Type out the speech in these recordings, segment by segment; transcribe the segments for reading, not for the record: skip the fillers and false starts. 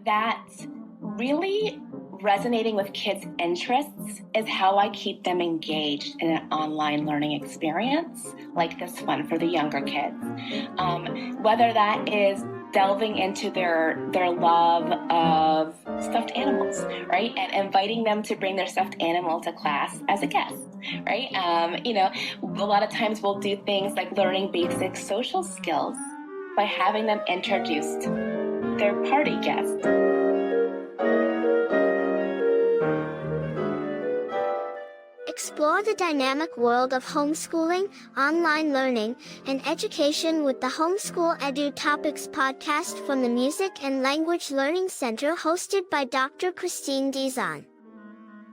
That really resonating with kids' interests is how I keep them engaged in an online learning experience like this one for the younger kids. Whether that is delving into their love of stuffed animals, right? And inviting them to bring their stuffed animal to class as a guest, right? A lot of times we'll do things like learning basic social skills by having them introduced their party guest. Explore the dynamic world of homeschooling, online learning, and education with the Homeschool Edu Topics podcast from the Music and Language Learning Center hosted by Dr. Kristine Dizon.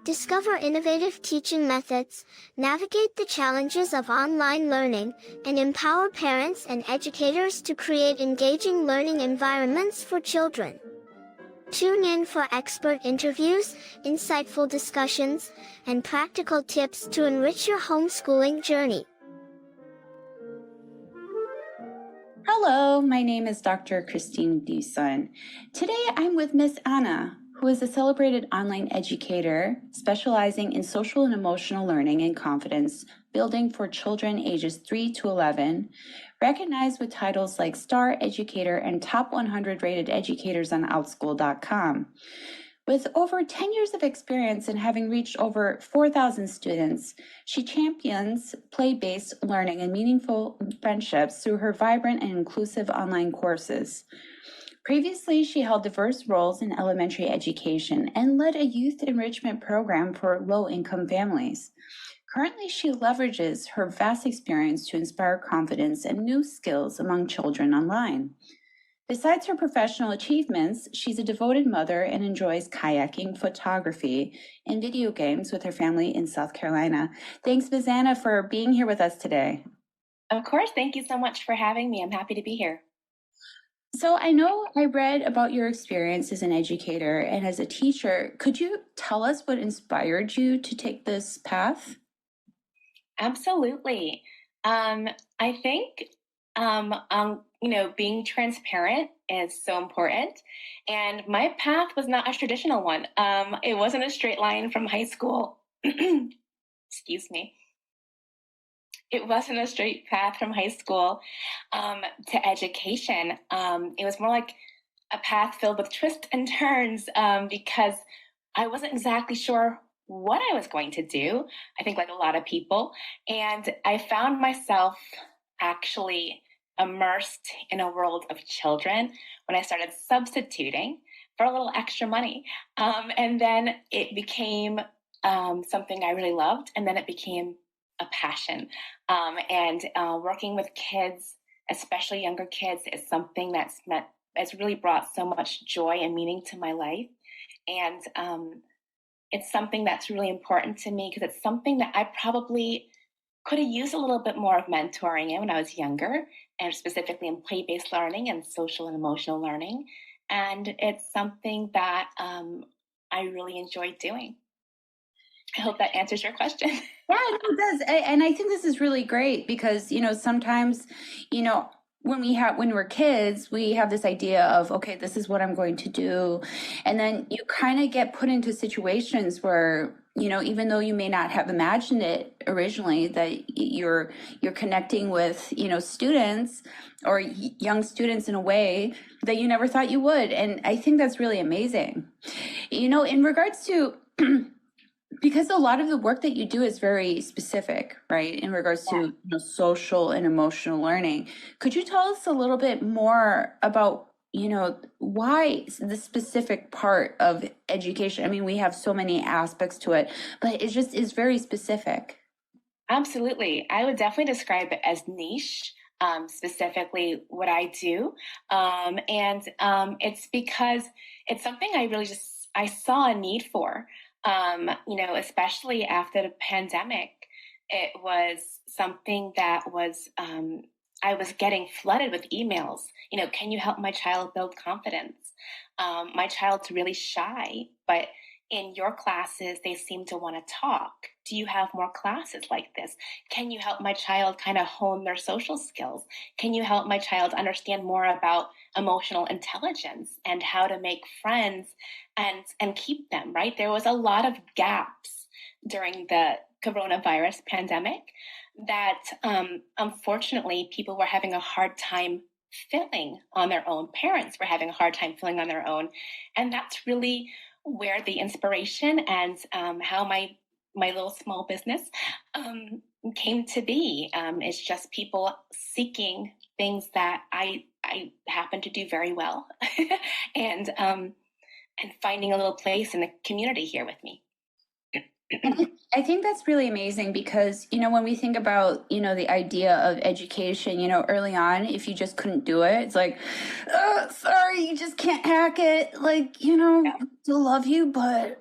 Discover innovative teaching methods, navigate the challenges of online learning, and empower parents and educators to create engaging learning environments for children. Tune in for expert interviews, insightful discussions, and practical tips to enrich your homeschooling journey. Hello, my name is Dr. Kristine Dizon. Today I'm with Miss Anna, who is a celebrated online educator specializing in social and emotional learning and confidence building for children ages 3 to 11, recognized with titles like Star Educator and Top 100 Rated Educators on Outschool.com. With over 10 years of experience and having reached over 4,000 students, she champions play-based learning and meaningful friendships through her vibrant and inclusive online courses. Previously, she held diverse roles in elementary education and led a youth enrichment program for low-income families. Currently, she leverages her vast experience to inspire confidence and new skills among children online. Besides her professional achievements, she's a devoted mother and enjoys kayaking, photography, and video games with her family in South Carolina. Thanks, Ms. Anna, for being here with us today. Of course, thank you so much for having me. I'm happy to be here. So I know I read about your experience as an educator and as a teacher. Could you tell us what inspired you to take this path? Absolutely. I think, being transparent is so important. And my path was not a traditional one. It wasn't a straight line from high school. Excuse me. It wasn't a straight path from high school to education. It was more like a path filled with twists and turns because I wasn't exactly sure what I was going to do. I think like a lot of people. And I found myself actually immersed in a world of children when I started substituting for a little extra money. And then it became something I really loved. And then it became a passion. Working with kids, especially younger kids, is something has really brought so much joy and meaning to my life. And it's something that's really important to me because it's something that I probably could have used a little bit more of mentoring in when I was younger, and specifically in play-based learning and social and emotional learning. And it's something that I really enjoy doing. I hope that answers your question. Yeah, it does. And I think this is really great because, sometimes, when we're kids, we have this idea of, okay, this is what I'm going to do. And then you kind of get put into situations where, even though you may not have imagined it originally, that you're connecting with, students or young students in a way that you never thought you would. And I think that's really amazing. In regards to because a lot of the work that you do is very specific, right, in regards to social and emotional learning. Could you tell us a little bit more about, why the specific part of education? I mean, we have so many aspects to it, but it just is very specific. Absolutely. I would definitely describe it as niche, specifically what I do. It's because it's something I saw a need for. Especially after the pandemic, it was something that was, I was getting flooded with emails. Can you help my child build confidence? My child's really shy, but in your classes, they seem to want to talk. Do you have more classes like this? Can you help my child kind of hone their social skills? Can you help my child understand more about emotional intelligence and how to make friends and keep them, right? There was a lot of gaps during the coronavirus pandemic that unfortunately people were having a hard time filling on their own. Parents were having a hard time filling on their own. And that's really where the inspiration and how my little small business came to be. It's just people seeking things that I happen to do very well, and finding a little place in the community here with me. I think that's really amazing because, when we think about, the idea of education, early on, if you just couldn't do it, it's like, oh, sorry, you just can't hack it. Like, still love you, but,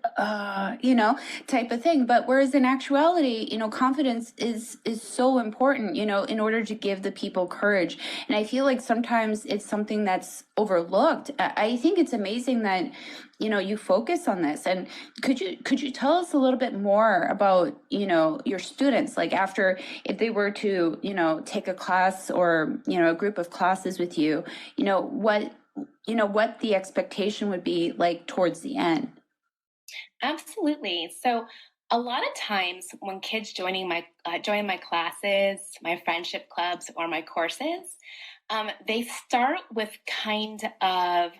type of thing. But whereas in actuality, confidence is so important, in order to give the people courage. And I feel like sometimes it's something that's overlooked. I think it's amazing that, you focus on this. And could you tell us a little bit more about, your students, like after, if they were to, take a class or, a group of classes with you, what the expectation would be like towards the end? Absolutely. So a lot of times when kids join my classes, my friendship clubs, or my courses, they start with kind of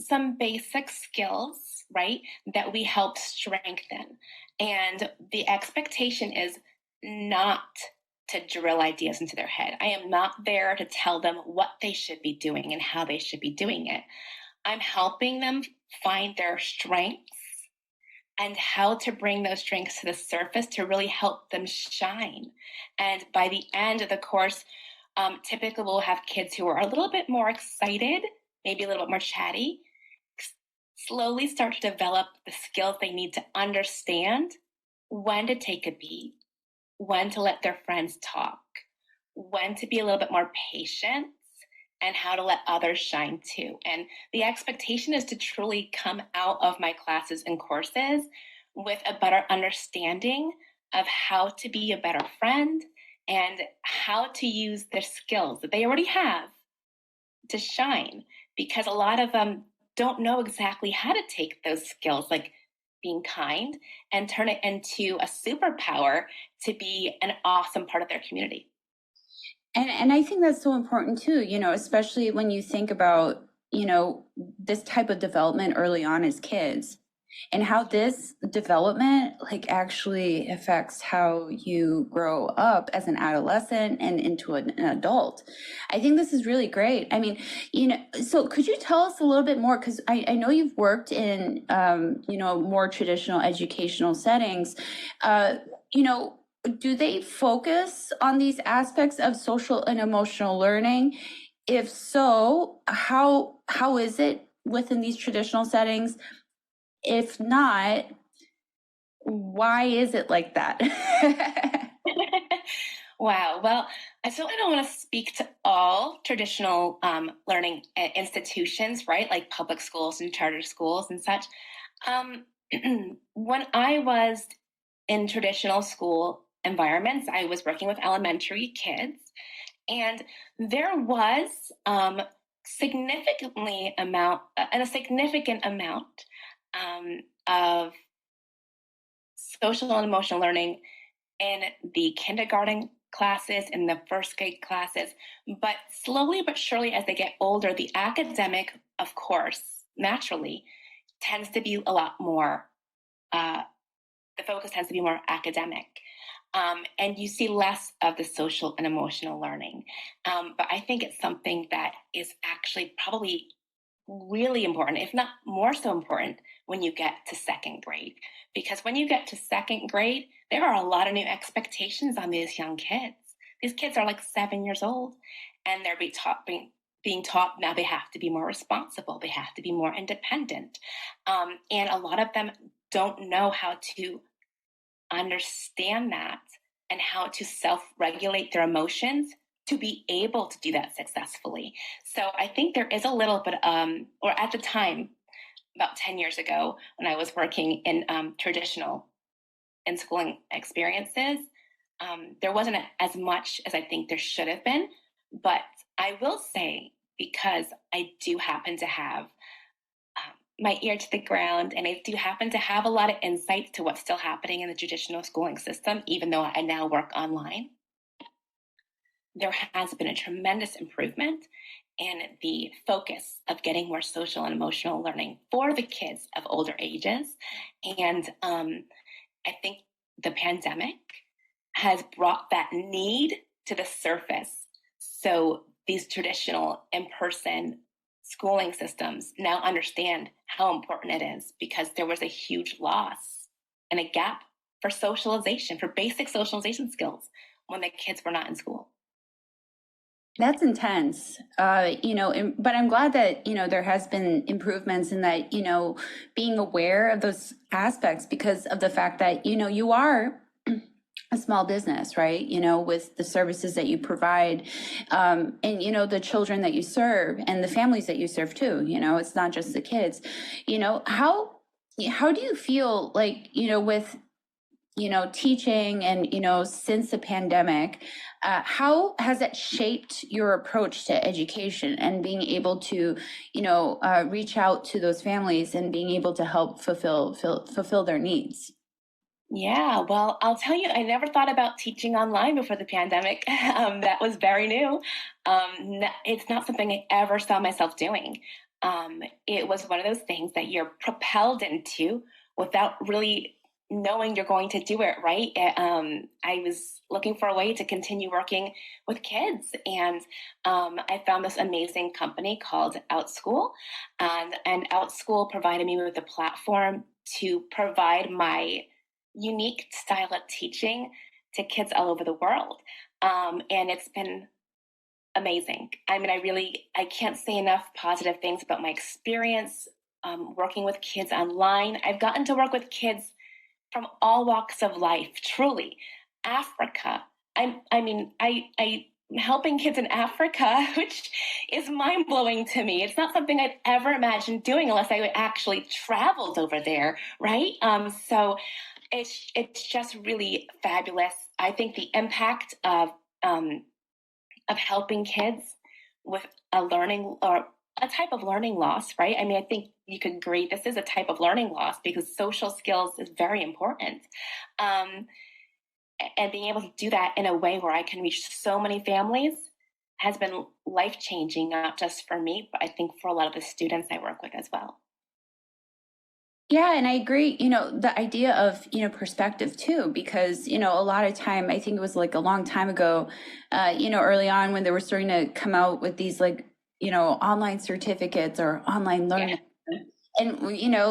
some basic skills, right, that we help strengthen. And the expectation is not to drill ideas into their head. I am not there to tell them what they should be doing and how they should be doing it. I'm helping them find their strengths and how to bring those strengths to the surface to really help them shine. And by the end of the course, typically we'll have kids who are a little bit more excited, maybe a little bit more chatty, slowly start to develop the skills they need to understand when to take a beat, when to let their friends talk, when to be a little bit more patient, and how to let others shine too. And the expectation is to truly come out of my classes and courses with a better understanding of how to be a better friend and how to use their skills that they already have to shine, because a lot of them don't know exactly how to take those skills, like being kind, and turn it into a superpower to be an awesome part of their community. And I think that's so important too, especially when you think about, this type of development early on as kids, and how this development like actually affects how you grow up as an adolescent and into an adult. I think this is really great. I mean, so could you tell us a little bit more? Because I know you've worked in, more traditional educational settings. Do they focus on these aspects of social and emotional learning? If so, how is it within these traditional settings? If not, why is it like that? Wow. Well, I certainly don't want to speak to all traditional learning institutions, right? Like public schools and charter schools and such. When I was in traditional school environments, I was working with elementary kids, and there was a significant amount of social and emotional learning in the kindergarten classes, in the first grade classes. But slowly but surely, as they get older, the academic, of course, naturally, tends to be a lot more, the focus tends to be more academic. And you see less of the social and emotional learning. But I think it's something that is actually probably really important, if not more so important, when you get to second grade. Because when you get to second grade, there are a lot of new expectations on these young kids. These kids are like 7 years old, and they're being taught now they have to be more responsible. They have to be more independent. And a lot of them don't know how to understand that and how to self-regulate their emotions to be able to do that successfully. So I think there is a little bit, or at the time, about 10 years ago when I was working in traditional in schooling experiences. There wasn't as much as I think there should have been, but I will say, because I do happen to have my ear to the ground and I do happen to have a lot of insights to what's still happening in the traditional schooling system, even though I now work online, there has been a tremendous improvement in the focus of getting more social and emotional learning for the kids of older ages. And I think the pandemic has brought that need to the surface. So these traditional in-person schooling systems now understand how important it is, because there was a huge loss and a gap for socialization, for basic socialization skills when the kids were not in school. That's intense, but I'm glad that, there has been improvements in that, being aware of those aspects because of the fact that, you are a small business, right? With the services that you provide, and, the children that you serve and the families that you serve too, it's not just the kids, how do you feel like, with teaching and, since the pandemic, how has that shaped your approach to education and being able to, reach out to those families and being able to help fulfill their needs? Yeah, well, I'll tell you, I never thought about teaching online before the pandemic. That was very new. It's not something I ever saw myself doing. It was one of those things that you're propelled into without really knowing you're going to do it, right? I was looking for a way to continue working with kids, and I found this amazing company called OutSchool, and OutSchool provided me with a platform to provide my unique style of teaching to kids all over the world. And it's been amazing. I mean, I can't say enough positive things about my experience working with kids online. I've gotten to work with kids from all walks of life, truly. Africa. I'm helping kids in Africa, which is mind blowing to me. It's not something I'd ever imagined doing unless I actually traveled over there, right? So it's just really fabulous. I think the impact of helping kids with a learning or a type of learning loss, right? I mean, I think you could agree this is a type of learning loss because social skills is very important. And being able to do that in a way where I can reach so many families has been life-changing, not just for me, but I think for a lot of the students I work with as well. Yeah, and I agree, the idea of, perspective too, because, a lot of time, I think it was like a long time ago, early on when they were starting to come out with these like, online certificates or online learning. Yeah. And,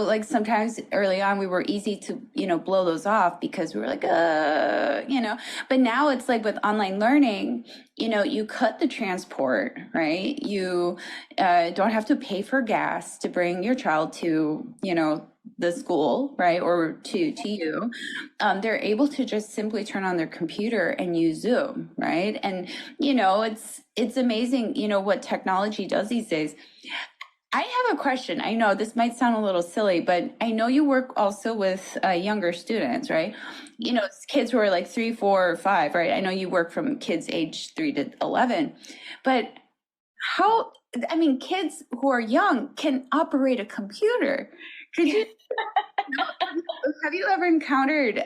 like sometimes early on we were easy to, blow those off because we were like, but now it's like with online learning, you cut the transport, right? You don't have to pay for gas to bring your child to, the school, right? Or to you. They're able to just simply turn on their computer and use Zoom, right? And, it's amazing, what technology does these days. I have a question. I know this might sound a little silly, but I know you work also with younger students, right? Kids who are like 3, 4, or 5, right? I know you work from kids age 3 to 11, but kids who are young can operate a computer. Could you, have you ever encountered,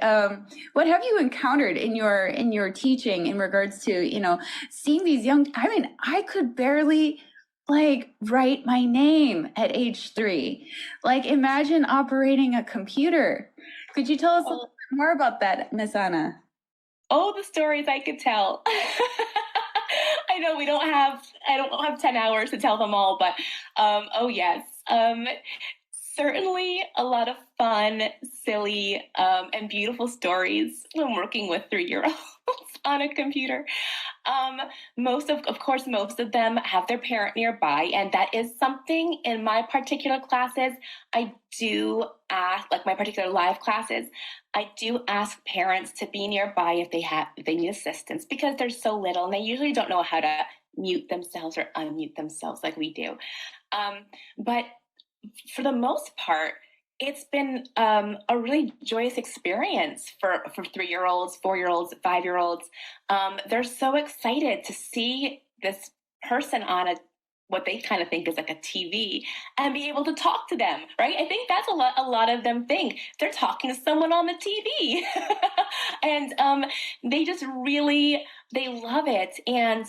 what have you encountered in your teaching in regards to, seeing these young, I could barely write my name at age 3. Like, imagine operating a computer. Could you tell us a little bit more about that, Miss Anna? Oh, the stories I could tell. I know I don't have 10 hours to tell them all, but oh yes. Certainly a lot of fun, silly, and beautiful stories when working with 3-year-olds on a computer. Most of them have their parent nearby, and that is something in my particular classes. I do ask, like my particular live classes, I do ask parents to be nearby if they need assistance, because they're so little and they usually don't know how to mute themselves or unmute themselves like we do. But for the most part, it's been a really joyous experience for 3-year-olds, 4-year-olds, 5-year-olds. They're so excited to see this person on what they kind of think is like a TV and be able to talk to them, right? I think that's a lot of them think they're talking to someone on the TV. And they just really, they love it. And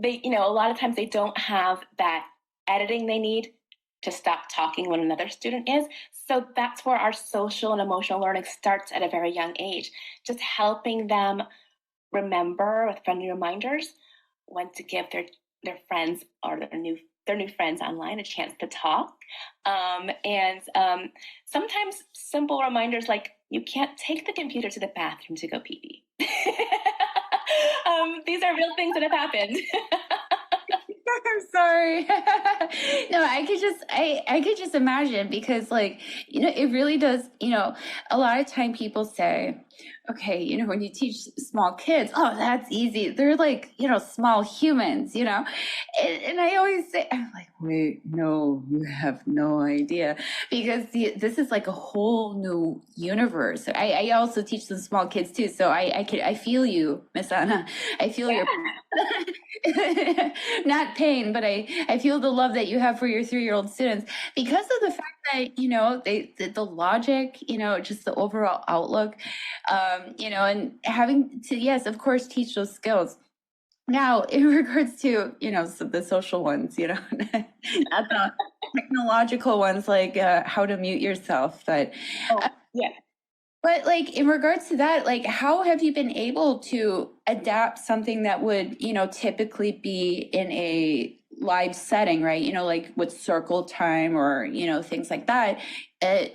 they, a lot of times they don't have that editing they need to stop talking when another student is. So that's where our social and emotional learning starts at a very young age, just helping them remember with friendly reminders when to give their friends or their new friends online a chance to talk. And sometimes simple reminders like you can't take the computer to the bathroom to go pee pee. These are real things that have happened. I'm sorry. No, I could just imagine because like, it really does, a lot of time people say, okay, when you teach small kids, oh, that's easy. They're like, small humans, and I always say, I'm like, wait, no, you have no idea because this is like a whole new universe. I also teach some small kids too. So I feel you, Miss Anna. I feel your not pain, but I feel the love that you have for your 3-year-old students because of the fact that, the logic, just the overall outlook, and having to, yes, of course, teach those skills. Now, in regards to, the social ones, not the technological ones like how to mute yourself, but yeah. But like in regards to that, like how have you been able to adapt something that would, typically be in a live setting, right? Like with circle time or, things like that,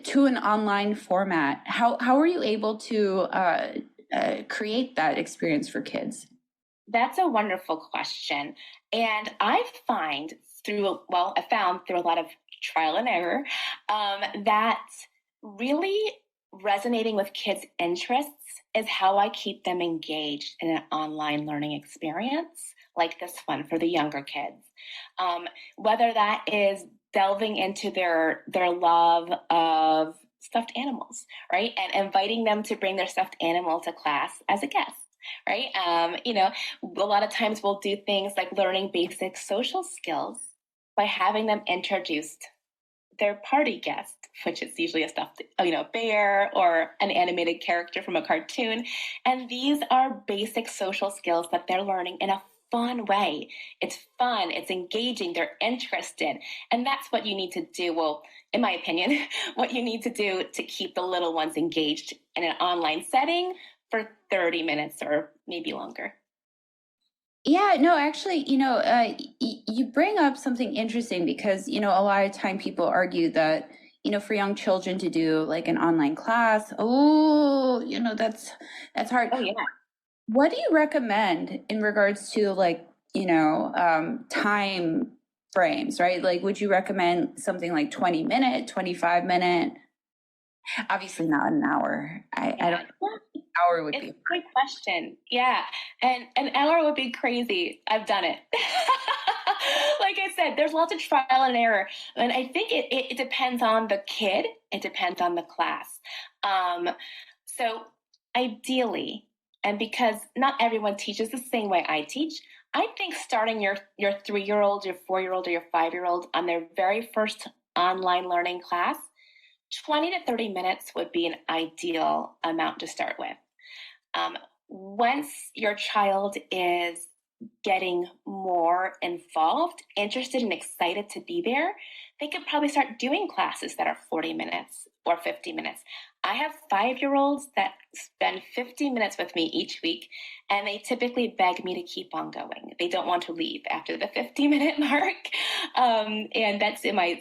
to an online format? How are you able to create that experience for kids? That's a wonderful question. And I found through a lot of trial and error that really resonating with kids' interests is how I keep them engaged in an online learning experience like this one for the younger kids. Whether that is delving into their love of stuffed animals, right? And inviting them to bring their stuffed animal to class as a guest, right? A lot of times we'll do things like learning basic social skills by having them introduced their party guest, which is usually a stuffed, bear or an animated character from a cartoon. And these are basic social skills that they're learning in a fun way. It's fun, it's engaging, they're interested. And that's what you need to do. Well, in my opinion, what you need to do to keep the little ones engaged in an online setting for 30 minutes or maybe longer. Yeah, no, actually, you bring up something interesting because, a lot of time people argue that, for young children to do like an online class, that's hard. Oh, yeah. What do you recommend in regards to like, time frames, right? Like, would you recommend something like 20-minute, 25-minute? Obviously not an hour. I don't hour would it's be. a great question. Yeah. And an hour would be crazy. I've done it. Like I said, there's lots of trial and error. And I think it depends on the kid. It depends on the class. So ideally, and because not everyone teaches the same way I teach, I think starting your 3-year-old, your 4-year-old, or your 5-year-old on their very first online learning class, 20 to 30 minutes would be an ideal amount to start with. Once your child is getting more involved, interested, and excited to be there, they could probably start doing classes that are 40 minutes or 50 minutes. I have 5-year-olds that spend 50 minutes with me each week, and they typically beg me to keep on going. They don't want to leave after the 50-minute mark. And that's in my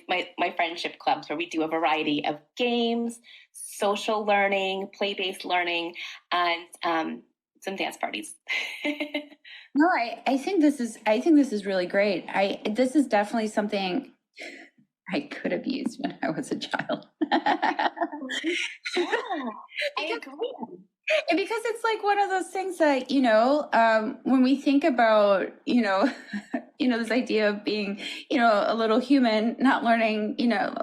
friendship clubs where we do a variety of games, social learning, play-based learning, and some dance parties. No, I think this is really great. This is definitely something I could have used when I was a child. Yeah, I agree. Because it's like one of those things that, when we think about, this idea of being, a little human, not learning,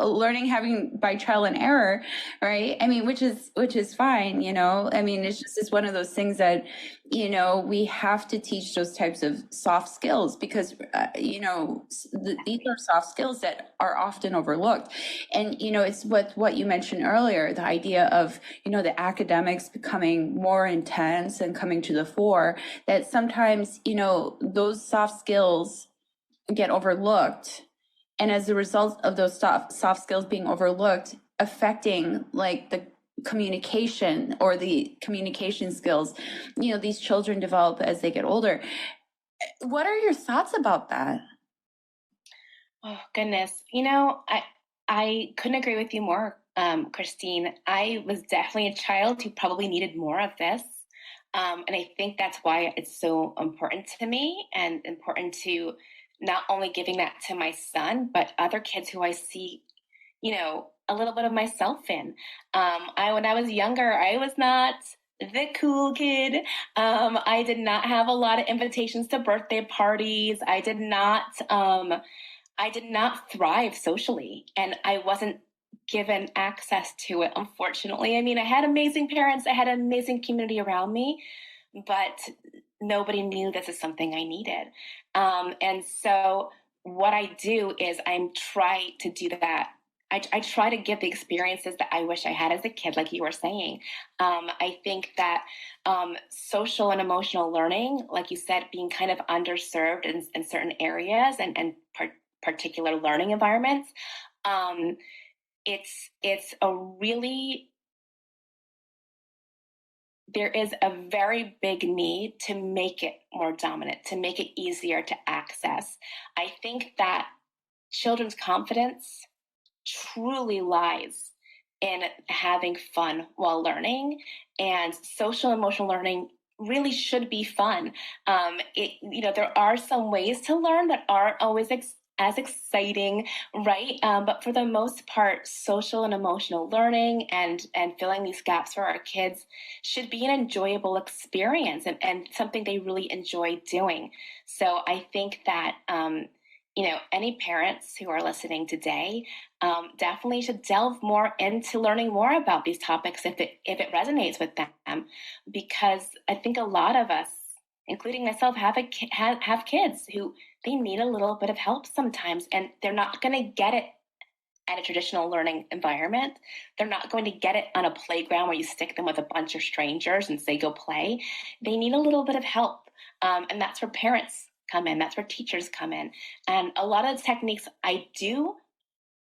learning having by trial and error, right? I mean, which is fine, I mean, it's one of those things that, we have to teach those types of soft skills because, these are soft skills that are often overlooked. And, it's what you mentioned earlier, the idea of, the academics becoming more intense and coming to the fore, that sometimes, those soft skills get overlooked. And as a result of those soft skills being overlooked, affecting like the communication or the communication skills, these children develop as they get older. What are your thoughts about that? Oh, goodness. I couldn't agree with you more, Kristine. I was definitely a child who probably needed more of this. And I think that's why it's so important to me and important to not only giving that to my son, but other kids who I see, a little bit of myself in. When I was younger, I was not the cool kid. I did not have a lot of invitations to birthday parties. I did not thrive socially, and I wasn't given access to it, unfortunately. I mean, I had amazing parents, I had an amazing community around me, but nobody knew this is something I needed. And so what I do is I try to do that. I try to give the experiences that I wish I had as a kid, like you were saying. I think that social and emotional learning, like you said, being kind of underserved in certain areas and particular learning environments, it's a really, there is a very big need to make it more dominant, to make it easier to access. I think that children's confidence truly lies in having fun while learning, and social emotional learning really should be fun. There are some ways to learn that aren't always as exciting, right? But for the most part, social and emotional learning and filling these gaps for our kids should be an enjoyable experience and something they really enjoy doing. So I think that any parents who are listening today definitely should delve more into learning more about these topics if it resonates with them, because I think a lot of us, including myself, have kids who they need a little bit of help sometimes, and they're not going to get it at a traditional learning environment. They're not going to get it on a playground where you stick them with a bunch of strangers and say, go play. They need a little bit of help. And that's where parents come in. That's where teachers come in. And a lot of the techniques I do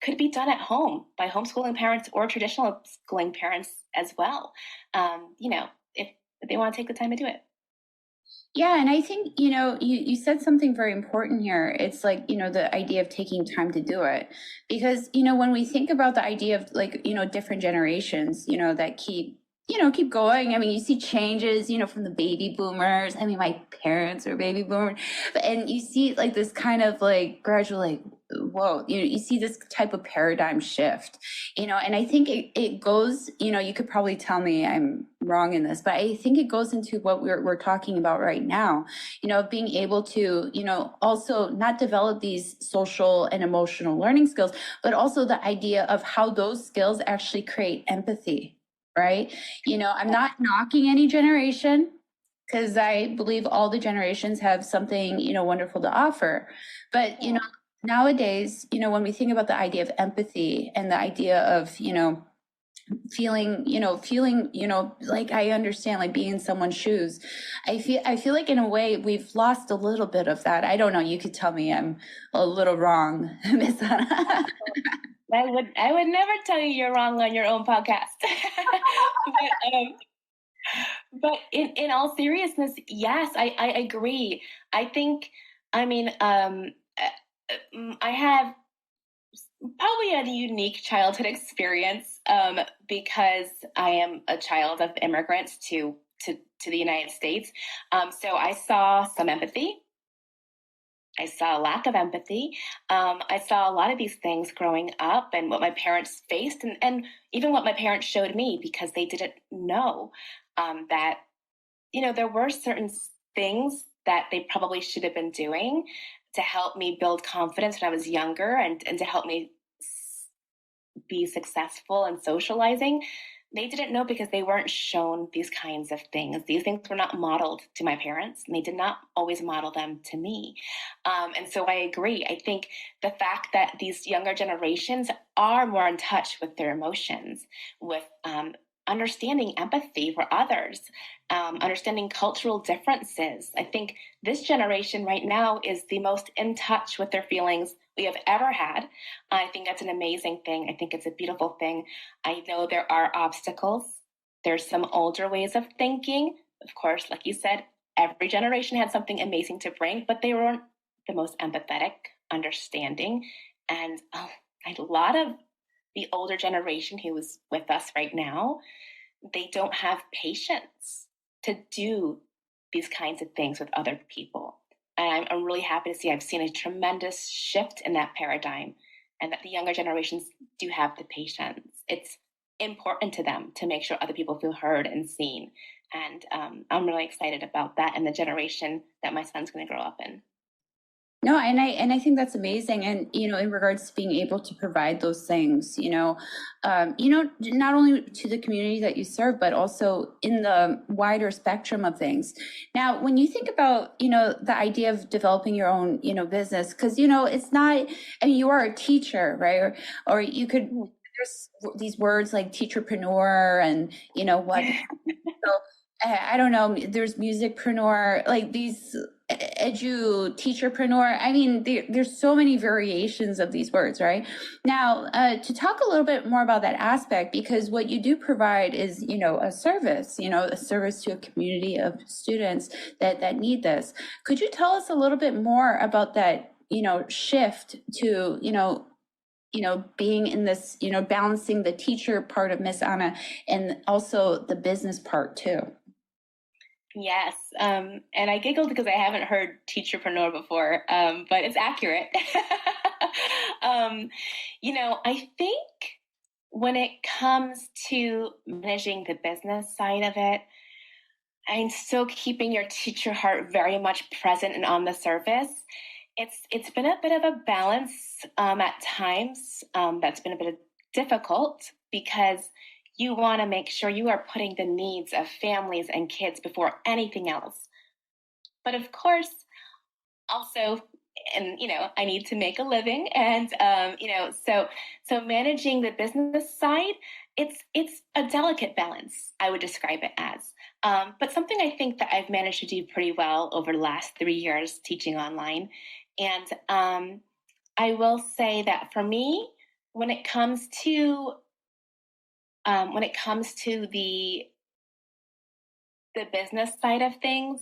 could be done at home by homeschooling parents or traditional schooling parents as well. If they want to take the time to do it. Yeah, and I think, you said something very important here. It's like, the idea of taking time to do it. Because, when we think about the idea of like, different generations, that keep going. I mean, you see changes, from the baby boomers. I mean, my parents are baby boomers. And you see like this kind of like gradual, like, whoa, you see this type of paradigm shift, and I think it goes, you could probably tell me I'm wrong in this, but I think it goes into what we're talking about right now, being able to, also not develop these social and emotional learning skills, but also the idea of how those skills actually create empathy, right? I'm not knocking any generation, because I believe all the generations have something, wonderful to offer. But, nowadays, when we think about the idea of empathy and the idea of, feeling, like I understand, like being in someone's shoes, I feel like in a way we've lost a little bit of that. I don't know. You could tell me I'm a little wrong, Miss Anna. I would never tell you you're wrong on your own podcast. But in all seriousness, yes, I agree. I think, I have probably a unique childhood experience because I am a child of immigrants to the United States. So I saw some empathy. I saw a lack of empathy. I saw a lot of these things growing up and what my parents faced, and even what my parents showed me, because they didn't know that, there were certain things that they probably should have been doing to help me build confidence when I was younger and to help me be successful in socializing, they didn't know because they weren't shown these kinds of things. These things were not modeled to my parents, and they did not always model them to me. And so I agree. I think the fact that these younger generations are more in touch with their emotions, with understanding empathy for others, understanding cultural differences. I think this generation right now is the most in touch with their feelings we have ever had. I think that's an amazing thing. I think it's a beautiful thing. I know there are obstacles. There's some older ways of thinking. Of course, like you said, every generation had something amazing to bring, but they weren't the most empathetic, understanding. And a lot of the older generation who is with us right now, they don't have patience to do these kinds of things with other people. And I'm really happy to see I've seen a tremendous shift in that paradigm, and that the younger generations do have the patience. It's important to them to make sure other people feel heard and seen. And I'm really excited about that and the generation that my son's going to grow up in. No, and I think that's amazing. And in regards to being able to provide those things, not only to the community that you serve, but also in the wider spectrum of things. Now, when you think about the idea of developing your own business, because it's not. I mean, you are a teacher, right? Or you could. There's these words like teacherpreneur and what. So I don't know. There's musicpreneur, like these teacherpreneur. I mean, there's so many variations of these words, right? Now, to talk a little bit more about that aspect, because what you do provide is, a service to a community of students that need this. Could you tell us a little bit more about that, shift to, being in this, balancing the teacher part of Miss Anna and also the business part too? Yes, and I giggled because I haven't heard teacherpreneur before, but it's accurate. I think when it comes to managing the business side of it, and still keeping your teacher heart very much present and on the surface, it's been a bit of a balance at times. That's been a bit difficult because you want to make sure you are putting the needs of families and kids before anything else. But of course, also, and I need to make a living, and so managing the business side, it's a delicate balance, I would describe it as. But something I think that I've managed to do pretty well over the last 3 years teaching online. And I will say that for me, when it comes to the business side of things,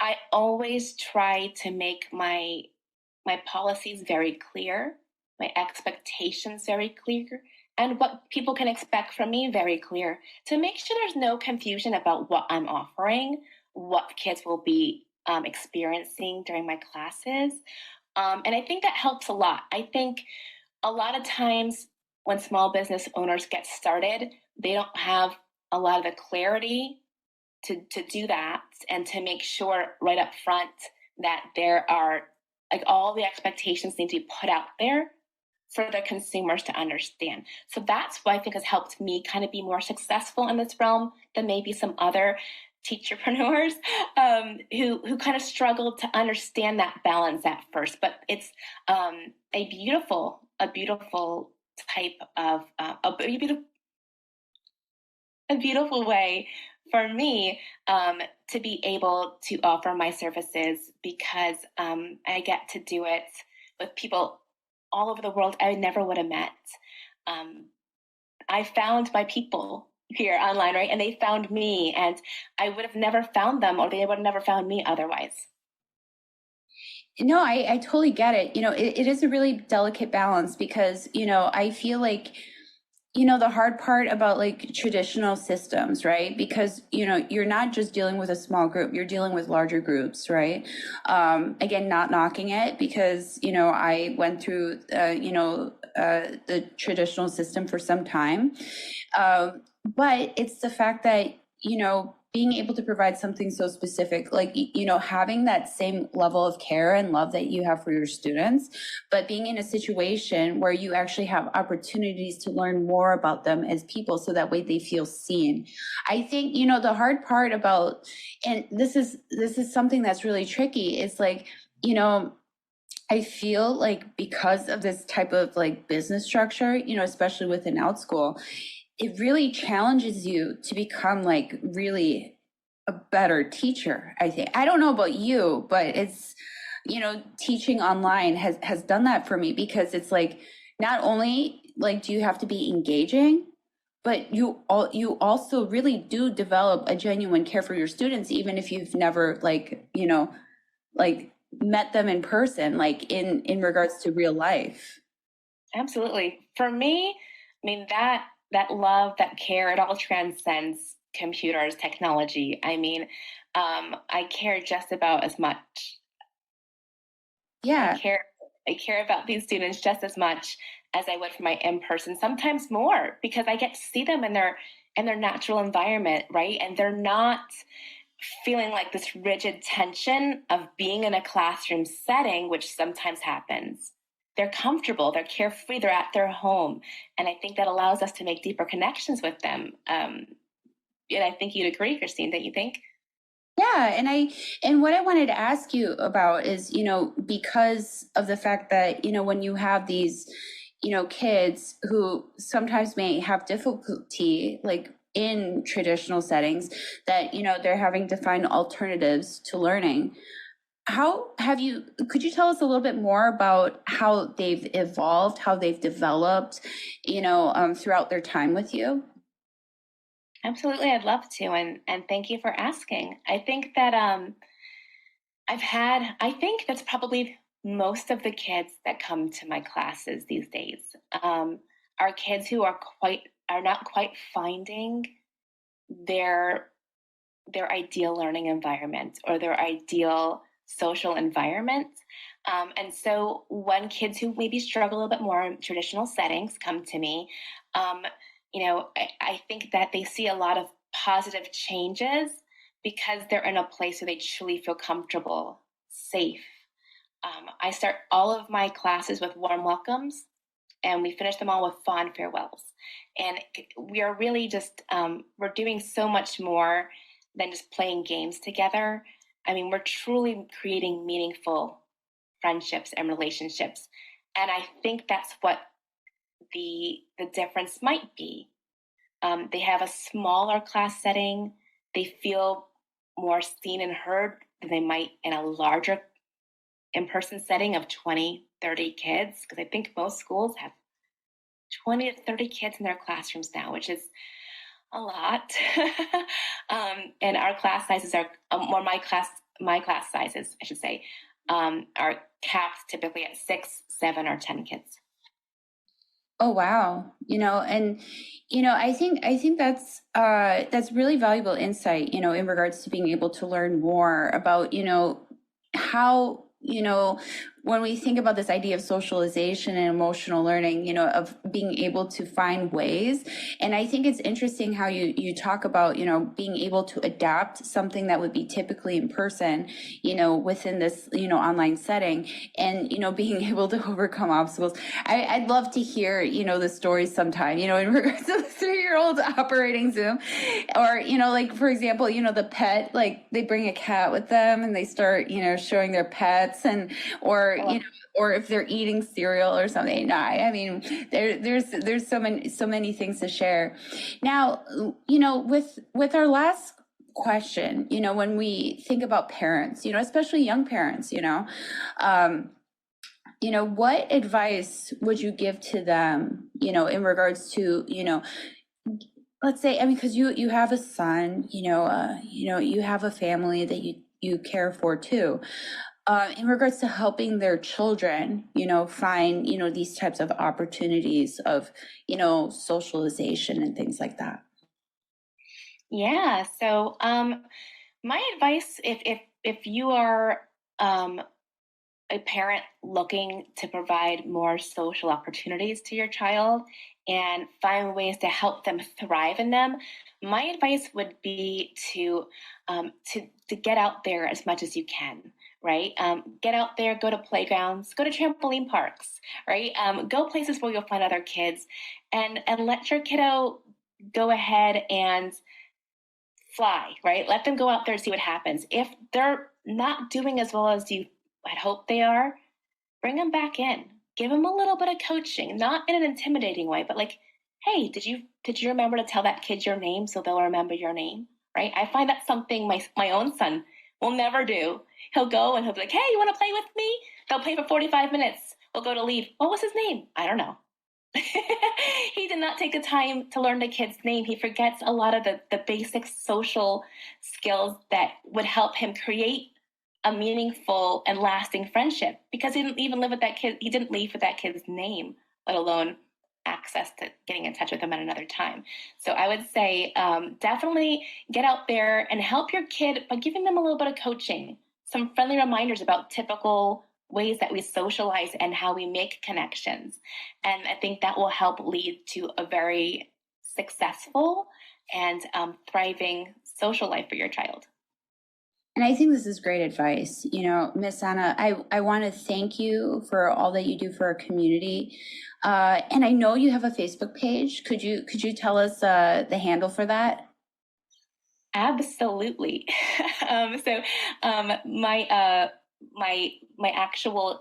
I always try to make my policies very clear, my expectations very clear, and what people can expect from me very clear, to make sure there's no confusion about what I'm offering, what kids will be experiencing during my classes. And I think that helps a lot. I think a lot of times when small business owners get started, they don't have a lot of the clarity to do that, and to make sure right up front that there are, like, all the expectations need to be put out there for the consumers to understand. So that's what I think has helped me kind of be more successful in this realm than maybe some other teacherpreneurs who kind of struggled to understand that balance at first. But it's a beautiful type of a beautiful way for me to be able to offer my services, because I get to do it with people all over the world I never would have met. I found my people here online, right? And they found me, and I would have never found them, or they would have never found me otherwise. No, I totally get it. It is a really delicate balance, because, I feel like, the hard part about like traditional systems, right? Because, you're not just dealing with a small group, you're dealing with larger groups, right? Again, not knocking it, because, I went through, the traditional system for some time. But it's the fact that, being able to provide something so specific, like, having that same level of care and love that you have for your students, but being in a situation where you actually have opportunities to learn more about them as people, so that way they feel seen. I think, the hard part about, and this is something that's really tricky, is like, I feel like because of this type of like business structure, especially within Outschool, it really challenges you to become like really a better teacher, I think. I don't know about you, but it's, teaching online has done that for me, because it's like, not only like do you have to be engaging, but you also really do develop a genuine care for your students, even if you've never like met them in person, like in regards to real life. Absolutely. For me, I mean, that love, that care, it all transcends computers, technology. I mean, I care just about as much. Yeah. I care about these students just as much as I would for my in-person, sometimes more, because I get to see them in their natural environment, right? And they're not feeling like this rigid tension of being in a classroom setting, which sometimes happens. They're comfortable, they're carefree, they're at their home. And I think that allows us to make deeper connections with them. And I think you'd agree, Kristine, don't you think? Yeah, and what I wanted to ask you about is, because of the fact that, when you have these, kids who sometimes may have difficulty like in traditional settings, that, they're having to find alternatives to learning. Could you tell us a little bit more about how they've evolved, how they've developed, throughout their time with you? Absolutely, I'd love to, and thank you for asking. I think that I think that's probably most of the kids that come to my classes these days are kids who are not quite finding their their ideal learning environment or their ideal social environment. And so when kids who maybe struggle a little bit more in traditional settings come to me, um, I think that they see a lot of positive changes because they're in a place where they truly feel comfortable, safe. I start all of my classes with warm welcomes, and we finish them all with fond farewells. And we are really just, we're doing so much more than just playing games together. I mean, we're truly creating meaningful friendships and relationships. And I think that's what the difference might be. They have a smaller class setting. They feel more seen and heard than they might in a larger in-person setting of 20, 30 kids. Because I think most schools have 20 to 30 kids in their classrooms now, which is a lot. And our class sizes are, or my class sizes, I should say, are capped typically at 6, 7, or 10 kids. Oh wow. And I think that's really valuable insight, in regards to being able to learn more about, how, when we think about this idea of socialization and emotional learning, of being able to find ways. And I think it's interesting how you talk about, being able to adapt something that would be typically in person, within this, online setting, and, being able to overcome obstacles. I'd love to hear, the stories sometime, in regards to the 3-year-old operating Zoom, or, like, for example, the pet, like they bring a cat with them and they start, showing their pets, and, or if they're eating cereal or something. No, I mean, there's so many things to share. Now, with our last question, when we think about parents, especially young parents, what advice would you give to them, in regards to, let's say, I mean, because you have a son, you have a family that you care for too. In regards to helping their children, find, these types of opportunities of, socialization and things like that. Yeah. So, my advice, if you are a parent looking to provide more social opportunities to your child and find ways to help them thrive in them, my advice would be to get out there as much as you can. Right? Get out there, go to playgrounds, go to trampoline parks, right? Go places where you'll find other kids, and let your kiddo go ahead and fly, right? Let them go out there and see what happens. If they're not doing as well as you had hoped they are, bring them back in. Give them a little bit of coaching, not in an intimidating way, but like, hey, did you remember to tell that kid your name so they'll remember your name, right? I find that's something my own son will never do. He'll go and he'll be like, hey, you want to play with me? They'll play for 45 minutes. We'll go to leave. What was his name? I don't know. He did not take the time to learn the kid's name. He forgets a lot of the basic social skills that would help him create a meaningful and lasting friendship, because he didn't even live with that kid. He didn't leave with that kid's name, let alone access to getting in touch with them at another time. So I would say definitely get out there and help your kid by giving them a little bit of coaching, some friendly reminders about typical ways that we socialize and how we make connections. And I think that will help lead to a very successful and thriving social life for your child. And I think this is great advice. You know, Miss Anna, I want to thank you for all that you do for our community. And I know you have a Facebook page. Could you tell us the handle for that? Absolutely. My actual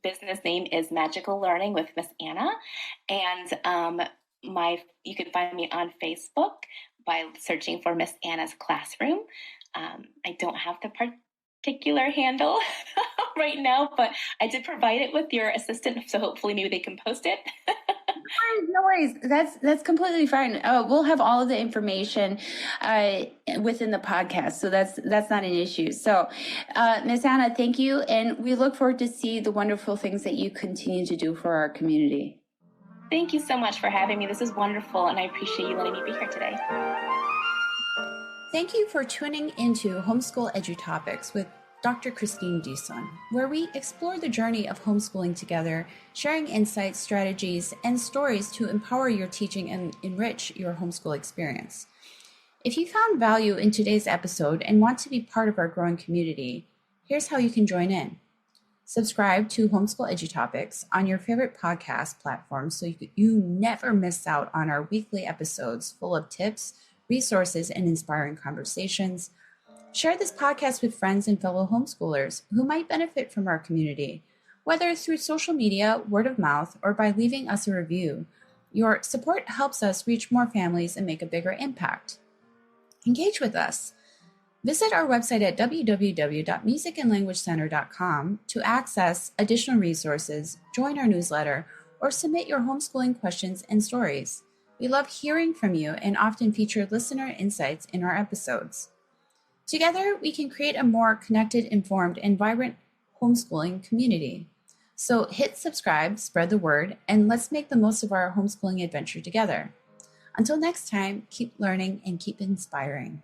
business name is Magical Learning with Miss Anna, and you can find me on Facebook by searching for Miss Anna's Classroom. I don't have the particular handle right now, but I did provide it with your assistant, so hopefully maybe they can post it. No worries. That's completely fine. We'll have all of the information within the podcast, so that's not an issue. So, Miss Anna, thank you, and we look forward to see the wonderful things that you continue to do for our community. Thank you so much for having me. This is wonderful, and I appreciate you letting me be here today. Thank you for tuning into Homeschool EduTopics with Dr. Kristine Dizon, where we explore the journey of homeschooling together, sharing insights, strategies, and stories to empower your teaching and enrich your homeschool experience. If you found value in today's episode and want to be part of our growing community, here's how you can join in. Subscribe to Homeschool EduTopics on your favorite podcast platform so you never miss out on our weekly episodes full of tips, resources, and inspiring conversations. Share this podcast with friends and fellow homeschoolers who might benefit from our community, whether through social media, word of mouth, or by leaving us a review. Your support helps us reach more families and make a bigger impact. Engage with us. Visit our website at www.musicandlanguagecenter.com to access additional resources, join our newsletter, or submit your homeschooling questions and stories. We love hearing from you and often feature listener insights in our episodes. Together, we can create a more connected, informed, and vibrant homeschooling community. So hit subscribe, spread the word, and let's make the most of our homeschooling adventure together. Until next time, keep learning and keep inspiring.